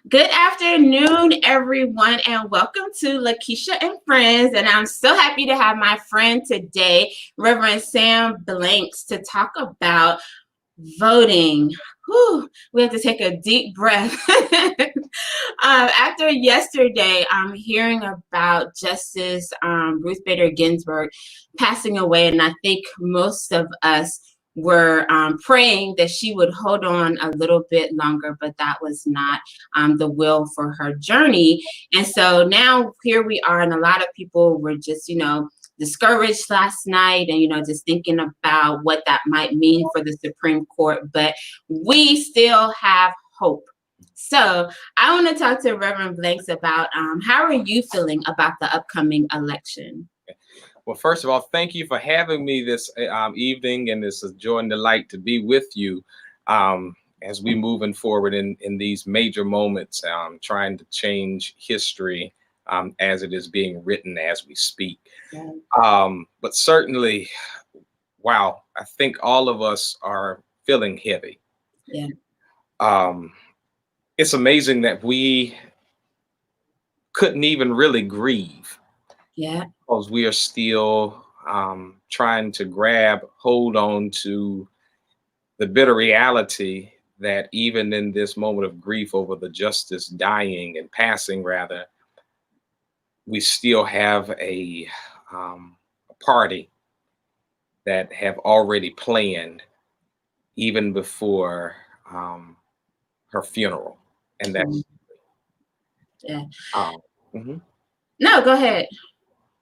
Good afternoon, everyone, and welcome to LaKesha and Friends. And I'm so happy to have my friend today, Reverend Sam Blanks, to talk about voting. Whew, we have to take a deep breath. After yesterday, I'm hearing about Justice Ruth Bader Ginsberg passing away, and I think most of us were praying that she would hold on a little bit longer, but that was not the will for her journey. And so now here we are, and a lot of people were just, discouraged last night and, just thinking about what that might mean for the Supreme Court. But we still have hope. So I want to talk to Reverend Blanks about how are you feeling about the upcoming election? Well, first of all, thank you for having me this evening, and it's a joy and delight to be with you as we moving forward in these major moments, trying to change history as it is being written as we speak. But certainly, wow, I think all of us are feeling heavy. Yeah. It's amazing that we couldn't even really grieve. Yeah. Because we are still trying to hold on to the bitter reality that even in this moment of grief over the justice dying and passing, rather, we still have a party that have already planned even before her funeral, and that's No, go ahead.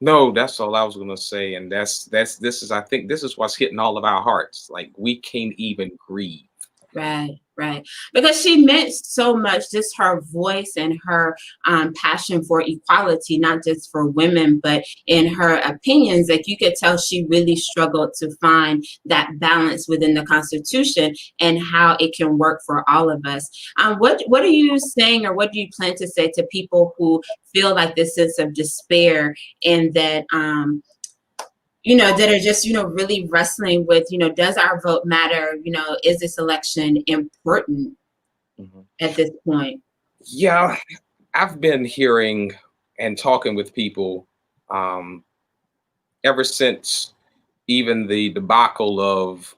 No, that's all I was gonna say, and I think this is what's hitting all of our hearts. Like, we can't even grieve. Right. Because she meant so much, just her voice and her passion for equality, not just for women, but in her opinions, like you could tell she really struggled to find that balance within the Constitution and how it can work for all of us. What are you saying, or what do you plan to say to people who feel like this sense of despair and that that are just, really wrestling with, does our vote matter? Is this election important at this point? Yeah, I've been hearing and talking with people ever since even the debacle of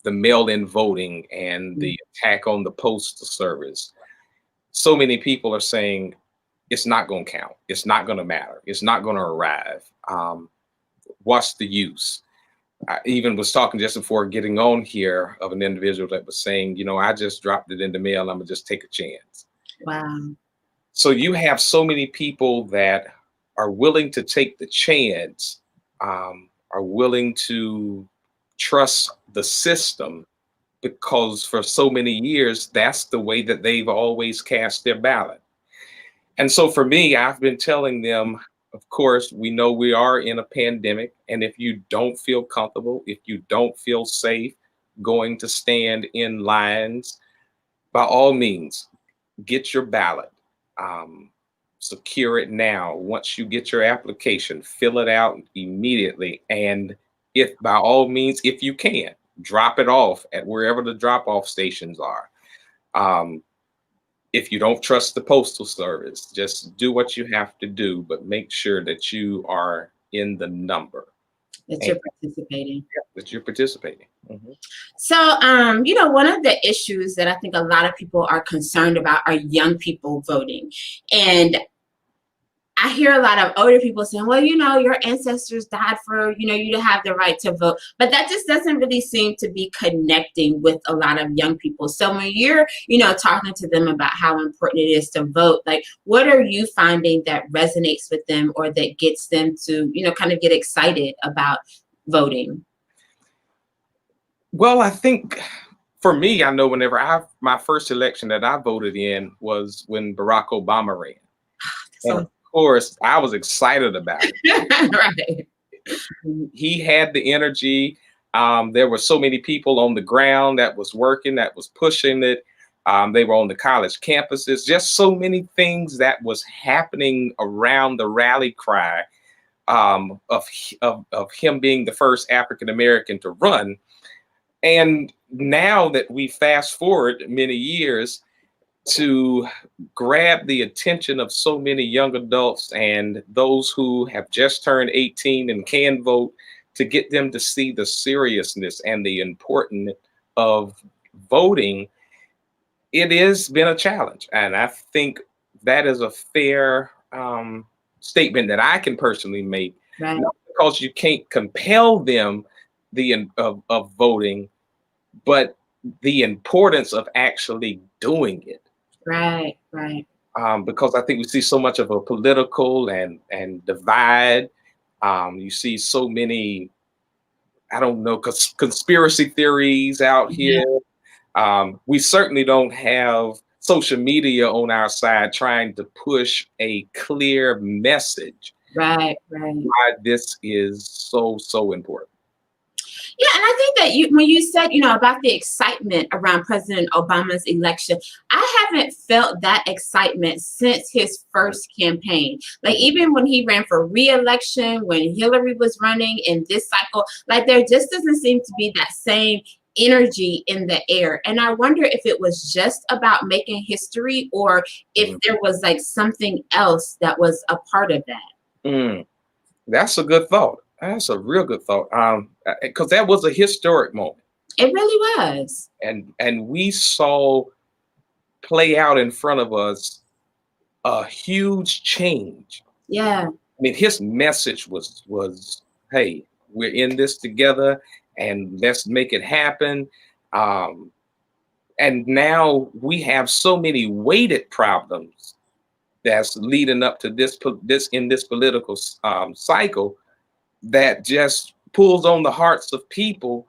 the mail-in voting and the attack on the postal service. So many people are saying it's not going to count. It's not going to matter. It's not going to arrive. What's the use? I even was talking just before getting on here of an individual that was saying, I just dropped it in the mail. I'm gonna just take a chance. Wow. So you have so many people that are willing to take the chance, are willing to trust the system, because for so many years, that's the way that they've always cast their ballot. And so for me, I've been telling them, of course, we know we are in a pandemic, and if you don't feel comfortable, if you don't feel safe going to stand in lines, by all means, get your ballot. Secure it now. Once you get your application, fill it out immediately. And if by all means, if you can, drop it off at wherever the drop-off stations are. If you don't trust the postal service, just do what you have to do, but make sure that you are in the number. That you're participating. Yeah, that you're participating. So, one of the issues that I think a lot of people are concerned about are young people voting. And I hear a lot of older people saying, well, your ancestors died for, you to have the right to vote. But that just doesn't really seem to be connecting with a lot of young people. So when you're, talking to them about how important it is to vote, like, what are you finding that resonates with them or that gets them to, kind of get excited about voting? Well, I think for me, I know my first election that I voted in was when Barack Obama ran. And of course, I was excited about it. Right. He had the energy. There were so many people on the ground that was working, that was pushing it. They were on the college campuses. Just so many things that was happening around the rally cry of him being the first African American to run. And now that we fast forward many years, to grab the attention of so many young adults and those who have just turned 18 and can vote, to get them to see the seriousness and the importance of voting. It has been a challenge. And I think that is a fair statement that I can personally make. Right. Not because you can't compel them of voting, but the importance of actually doing it. Right. Right. Because I think we see so much of a political and divide. You see so many, I don't know, conspiracy theories out Yeah. here. We certainly don't have social media on our side trying to push a clear message Right. Right. why this is so important. Yeah, and I think that when you said, about the excitement around President Obama's election, I haven't felt that excitement since his first campaign. Like, even when he ran for re-election, when Hillary was running in this cycle, like, there just doesn't seem to be that same energy in the air. And I wonder if it was just about making history, or if there was like something else that was a part of that. That's a good thought. That's a real good thought. Because that was a historic moment. It really was. And we saw play out in front of us a huge change. Yeah. I mean, his message was, hey, we're in this together and let's make it happen. And now we have so many weighted problems that's leading up to this political cycle that just pulls on the hearts of people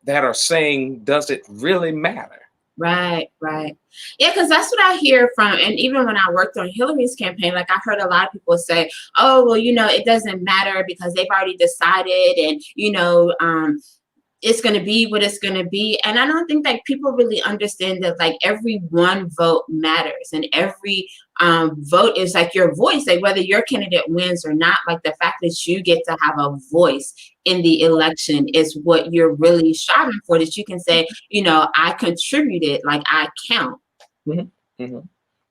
that are saying, does it really matter? Right, right. Yeah, because that's what I hear from, and even when I worked on Hillary's campaign, like, I heard a lot of people say, oh, well, it doesn't matter because they've already decided, and, it's going to be what it's going to be. And I don't think that people really understand that, like, every one vote matters, and every vote is like your voice, like whether your candidate wins or not. Like, the fact that you get to have a voice in the election is what you're really striving for, that you can say, I contributed, like, I count.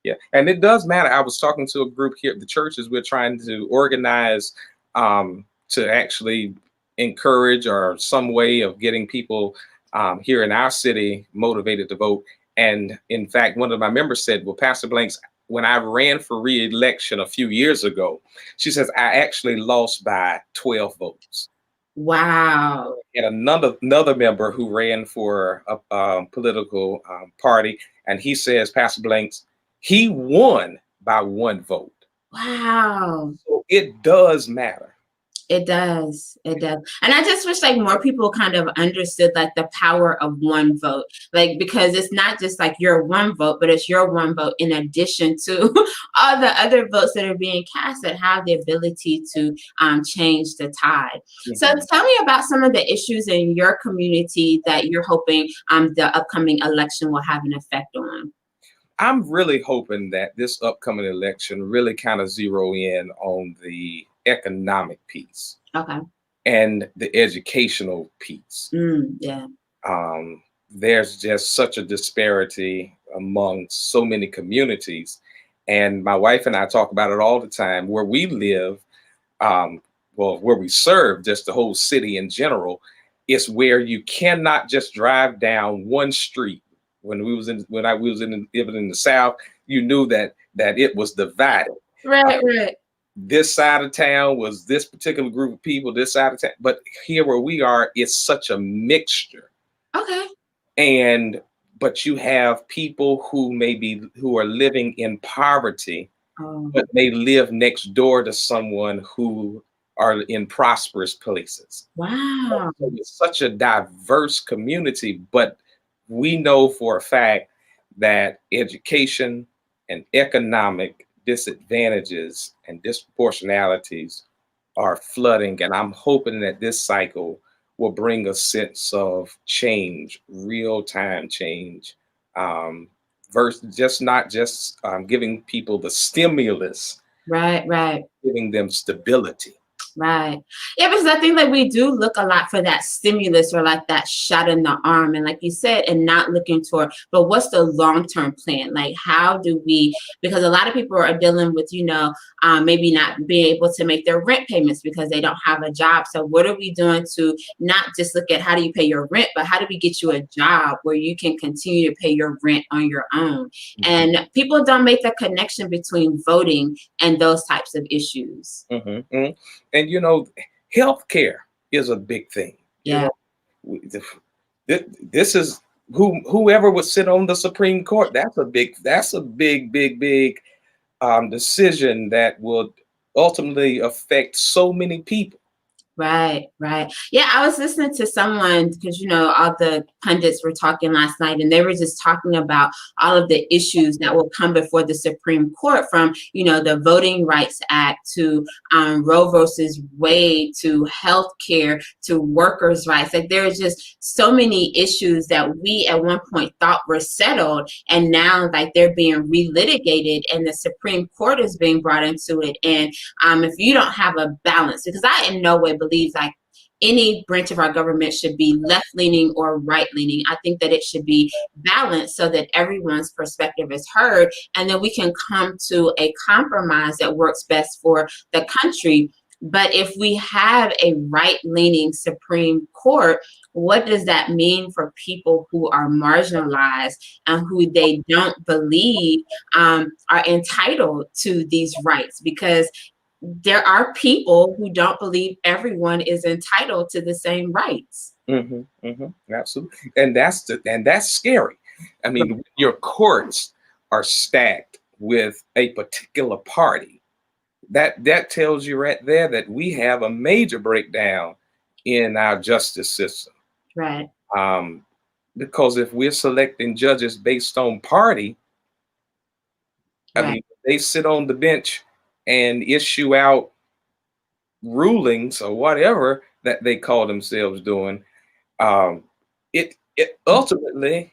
Yeah, and it does matter. I was talking to a group here at the churches. We're trying to organize to actually encourage, or some way of getting people here in our city motivated to vote. And in fact, one of my members said, well, Pastor Blanks, when I ran for re-election a few years ago, she says, I actually lost by 12 votes. Wow. And another member who ran for a political party, and he says, Pastor Blanks, he won by 1 vote. Wow. So it does matter. It does. It does. And I just wish, like, more people kind of understood, like, the power of one vote, like, because it's not just like your one vote, but it's your one vote in addition to all the other votes that are being cast that have the ability to change the tide. So tell me about some of the issues in your community that you're hoping the upcoming election will have an effect on. I'm really hoping that this upcoming election really kind of zero in on the economic piece. Okay. And the educational piece. Yeah. There's just such a disparity among so many communities. And my wife and I talk about it all the time. Where we live, where we serve, just the whole city in general, is where you cannot just drive down one street. When I was living in the South, you knew that it was divided. Right, right. This side of town was this particular group of people, this side of town. But here where we are, it's such a mixture. Okay. But you have people who are living in poverty, but they live next door to someone who are in prosperous places. Wow. So it's such a diverse community, but we know for a fact that education and economic disadvantages and disproportionalities are flooding. And I'm hoping that this cycle will bring a sense of change, real-time change, versus not just giving people the stimulus, right, giving them stability. Right. Yeah, because I think that we do look a lot for that stimulus or like that shot in the arm. And like you said, and not looking toward, but what's the long-term plan? Like, how do we, because a lot of people are dealing with, maybe not being able to make their rent payments because they don't have a job. So what are we doing to not just look at how do you pay your rent, but how do we get you a job where you can continue to pay your rent on your own? And people don't make the connection between voting and those types of issues. And healthcare is a big thing. Yeah. This is whoever would sit on the Supreme Court. That's a big decision that would ultimately affect so many people. Right. Yeah, I was listening to someone because, all the pundits were talking last night and they were just talking about all of the issues that will come before the Supreme Court from, the Voting Rights Act to Roe versus Wade to healthcare to workers' rights. Like there are just so many issues that we at one point thought were settled and now like they're being relitigated and the Supreme Court is being brought into it. And if you don't have a balance, because I in no way believe like any branch of our government should be left-leaning or right-leaning. I think that it should be balanced so that everyone's perspective is heard, and then we can come to a compromise that works best for the country. But if we have a right-leaning Supreme Court, what does that mean for people who are marginalized and who they don't believe are entitled to these rights? Because there are people who don't believe everyone is entitled to the same rights. Absolutely. And that's scary. I mean, your courts are stacked with a particular party. That tells you right there that we have a major breakdown in our justice system. Right. Because if we're selecting judges based on party, I mean, they sit on the bench and issue out rulings or whatever that they call themselves doing. It ultimately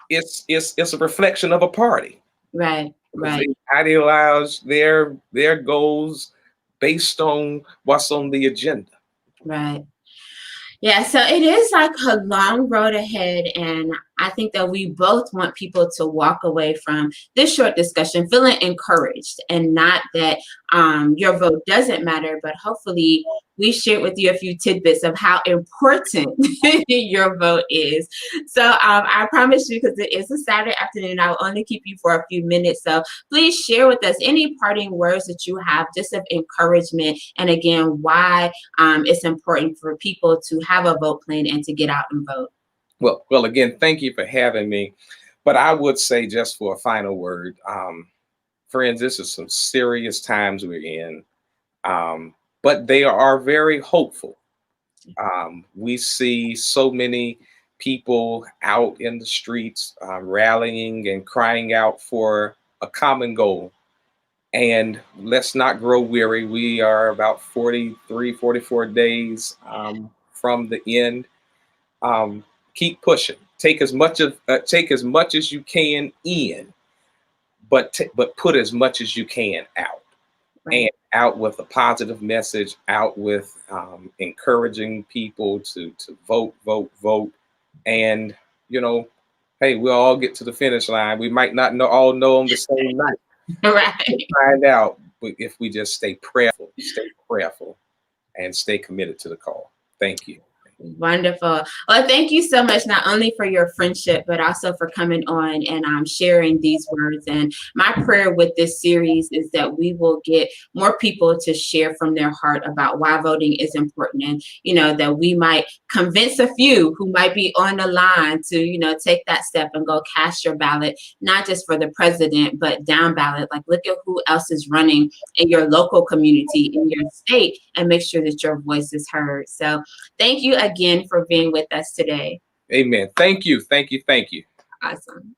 it's a reflection of a party. Right. They idealize their goals based on what's on the agenda. Right. Yeah, so it is like a long road ahead, and I think that we both want people to walk away from this short discussion feeling encouraged, and not that your vote doesn't matter, but hopefully we shared with you a few tidbits of how important your vote is. So I promise you, because it is a Saturday afternoon, I will only keep you for a few minutes. So please share with us any parting words that you have just of encouragement, and again, why it's important for people to have a vote plan and to get out and vote. Well, again, thank you for having me. But I would say, just for a final word, friends, this is some serious times we're in, but they are very hopeful. We see so many people out in the streets rallying and crying out for a common goal. And let's not grow weary. We are about 43, 44 days from the end. Keep pushing. Take as much as you can in, but put as much as you can out. Right. And out with a positive message, out with encouraging people to vote. And hey, we'll all get to the finish line. We might not all know on the same night. Right. We'll find out if we just stay prayerful, and stay committed to the call. Thank you. Wonderful. Well, thank you so much, not only for your friendship, but also for coming on and sharing these words. And my prayer with this series is that we will get more people to share from their heart about why voting is important. And, that we might convince a few who might be on the line to, take that step and go cast your ballot, not just for the president, but down ballot. Like, look at who else is running in your local community, in your state, and make sure that your voice is heard. So thank you again for being with us today. Amen. Thank you. Awesome.